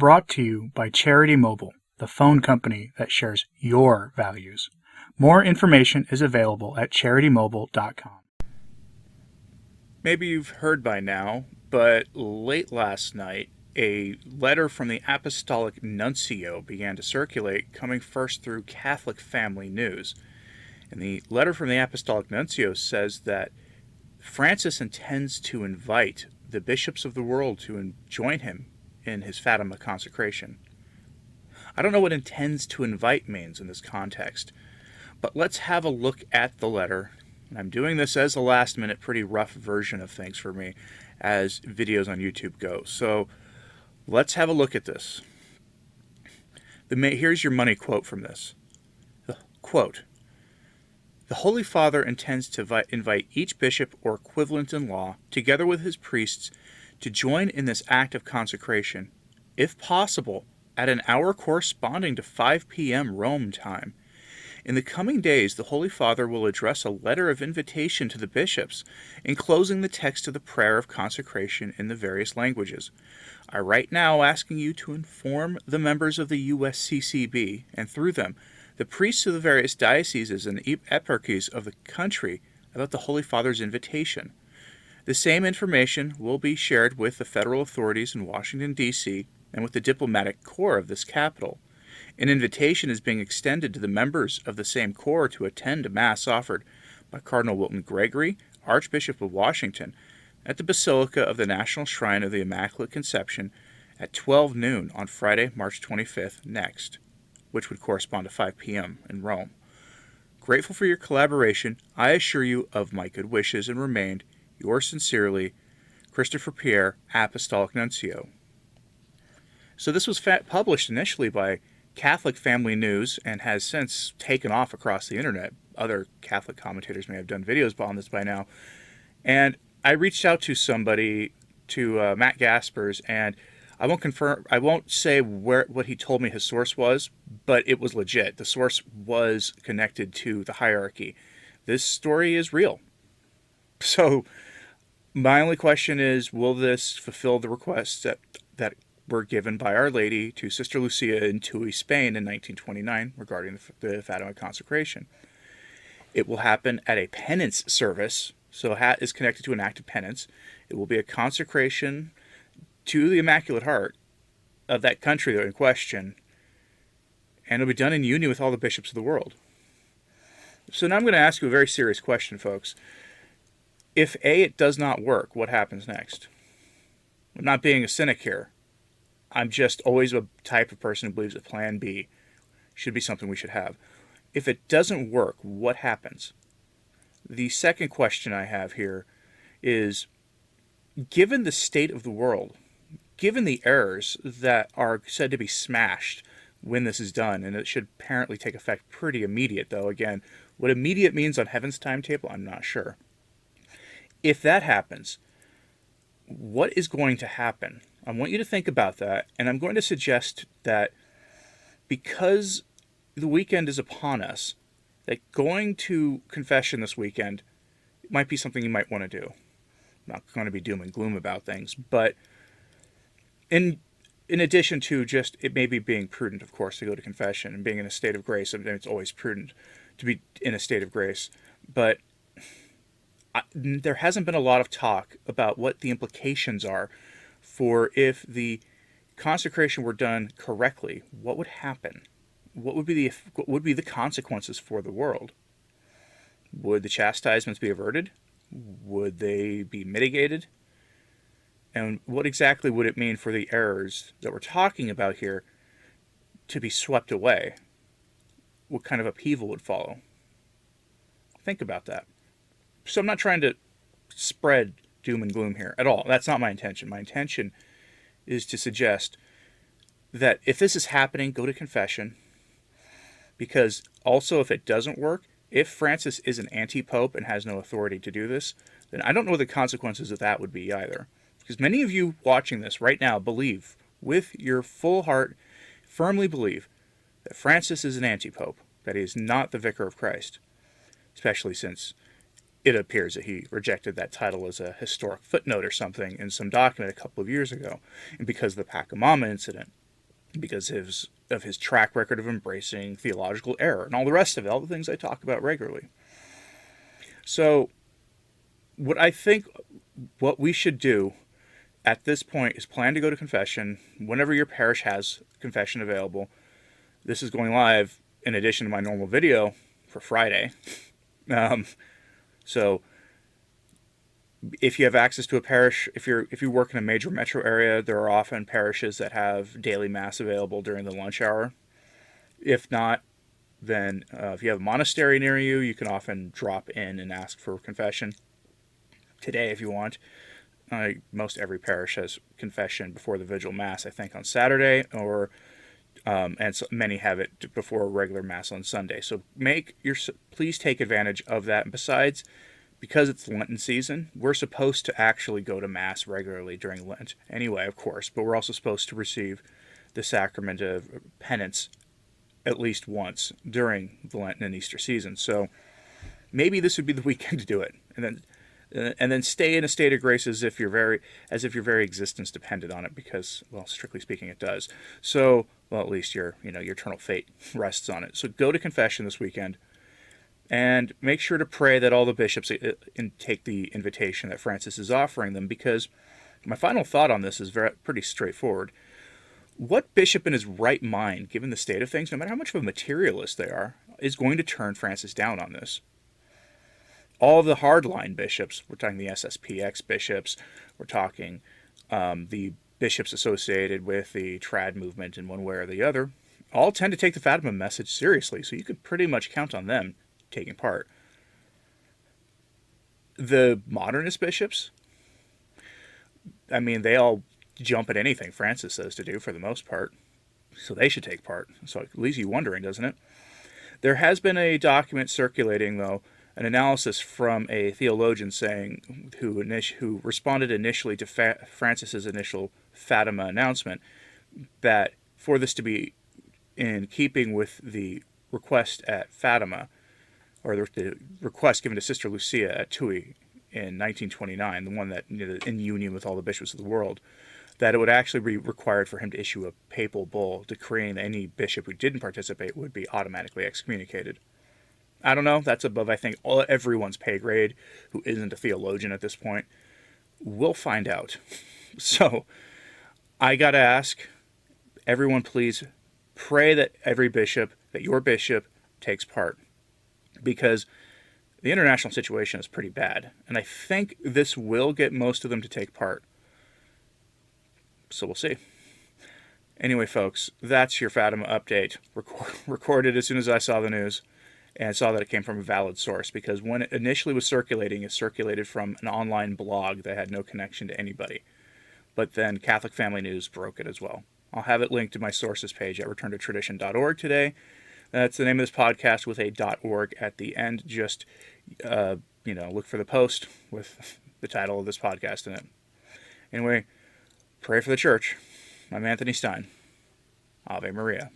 brought to you by Charity Mobile, the phone company that shares your values. More information is available at CharityMobile.com. Maybe you've heard by now, but late last night, a letter from the Apostolic Nuncio began to circulate, coming first through Catholic Family News. And the letter from the Apostolic Nuncio says that Francis intends to invite the bishops of the world to join him in his Fatima consecration. I don't know what intends to invite means in this context, but let's have a look at the letter. And I'm doing this as a last-minute, pretty rough version of things for me as videos on YouTube go. So let's have a look at this. Here's your money quote from this. Quote, "The Holy Father intends to invite each bishop or equivalent in law, together with his priests, to join in this act of consecration, if possible, at an hour corresponding to 5 p.m. Rome time. In the coming days, the Holy Father will address a letter of invitation to the bishops, enclosing the text of the prayer of consecration in the various languages. I write now asking you to inform the members of the USCCB, and through them, the priests of the various dioceses and eparchies of the country about the Holy Father's invitation. The same information will be shared with the federal authorities in Washington, D.C., and with the diplomatic corps of this capital. An invitation is being extended to the members of the same corps to attend a Mass offered by Cardinal Wilton Gregory, Archbishop of Washington, at the Basilica of the National Shrine of the Immaculate Conception at 12 noon on Friday, March 25th next, which would correspond to 5 p.m. in Rome. Grateful for your collaboration, I assure you of my good wishes and remain, yours sincerely, Christopher Pierre, Apostolic Nuncio." So this was published initially by Catholic Family News and has since taken off across the internet. Other Catholic commentators may have done videos on this by now. And I reached out to somebody, to Matt Gaspers, and I won't say what he told me his source was, but it was legit. The source was connected to the hierarchy. This story is real. So my only question is, will this fulfill the requests that were given by Our Lady to Sister Lucia in Tui, Spain in 1929 regarding the Fatima consecration? It will happen at a penance service, so hat is connected to an act of penance. It will be a consecration to the Immaculate Heart of that country in question, and it'll be done in union with all the bishops of the world. So now I'm going to ask you a very serious question, folks. If A, it does not work, what happens next? I'm not being a cynic here. I'm just always a type of person who believes that plan B should be something we should have. If it doesn't work, what happens? The second question I have here is, given the state of the world, given the errors that are said to be smashed when this is done, and it should apparently take effect pretty immediate, though, again, what immediate means on heaven's timetable, I'm not sure. If that happens, what is going to happen? I want you to think about that, and I'm going to suggest that because the weekend is upon us, that going to confession this weekend might be something you might want to do. I'm not going to be doom and gloom about things, but in addition to just it maybe being prudent, of course, to go to confession and being in a state of grace, I mean, it's always prudent to be in a state of grace, but there hasn't been a lot of talk about what the implications are for if the consecration were done correctly. What would happen? What would be the consequences for the world? Would the chastisements be averted? Would they be mitigated? And what exactly would it mean for the errors that we're talking about here to be swept away? What kind of upheaval would follow? Think about that. So I'm not trying to spread doom and gloom here at all. That's not my intention. My intention is to suggest that if this is happening, go to confession. Because also, if it doesn't work, if Francis is an anti-pope and has no authority to do this, then I don't know what the consequences of that would be either. Because many of you watching this right now believe, with your full heart, firmly believe that Francis is an anti-pope, that he is not the vicar of Christ, especially since it appears that he rejected that title as a historic footnote or something in some document a couple of years ago, and because of the Pachamama incident. because of his track record of embracing theological error and all the rest of it, all the things I talk about regularly. So, what I think what we should do at this point is plan to go to confession whenever your parish has confession available. This is going live in addition to my normal video for Friday. So if you have access to a parish, if you work in a major metro area, there are often parishes that have daily mass available during the lunch hour. If not, then if you have a monastery near you, you can often drop in and ask for confession today if you want. Most every parish has confession before the vigil mass, I think, on Saturday, or and so many have it before a regular mass on Sunday. So please take advantage of that. And besides, because it's Lenten season, we're supposed to actually go to mass regularly during Lent anyway, of course, but we're also supposed to receive the sacrament of penance at least once during the Lenten and Easter season. So maybe this would be the weekend to do it, and then stay in a state of grace as if your very existence depended on it, because, well, strictly speaking, it does. So, well, at least your eternal fate rests on it. So go to confession this weekend, and make sure to pray that all the bishops take the invitation that Francis is offering them, because my final thought on this is pretty straightforward. What bishop in his right mind, given the state of things, no matter how much of a materialist they are, is going to turn Francis down on this? All of the hardline bishops, we're talking the SSPX bishops, we're talking the bishops associated with the trad movement in one way or the other, all tend to take the Fatima message seriously, so you could pretty much count on them taking part. The modernist bishops, I mean, they all jump at anything Francis says to do for the most part, so they should take part. So it leaves you wondering, doesn't it? There has been a document circulating, though, an analysis from a theologian saying who responded initially to Francis's initial Fatima announcement, that for this to be in keeping with the request at Fatima, or the request given to Sister Lucia at Tui in 1929, the one that, in union with all the bishops of the world, that it would actually be required for him to issue a papal bull decreeing that any bishop who didn't participate would be automatically excommunicated. I don't know. That's above, I think, everyone's pay grade who isn't a theologian at this point. We'll find out. So, I gotta ask, everyone please pray that your bishop takes part. Because the international situation is pretty bad. And I think this will get most of them to take part. So we'll see. Anyway, folks, that's your Fatima update. Recorded as soon as I saw the news. And saw that it came from a valid source, because when it initially was circulating, it circulated from an online blog that had no connection to anybody. But then Catholic Family News broke it as well. I'll have it linked to my sources page at returntotradition.org today. That's the name of this podcast with a .org at the end. Just, look for the post with the title of this podcast in it. Anyway, pray for the church. I'm Anthony Stine. Ave Maria.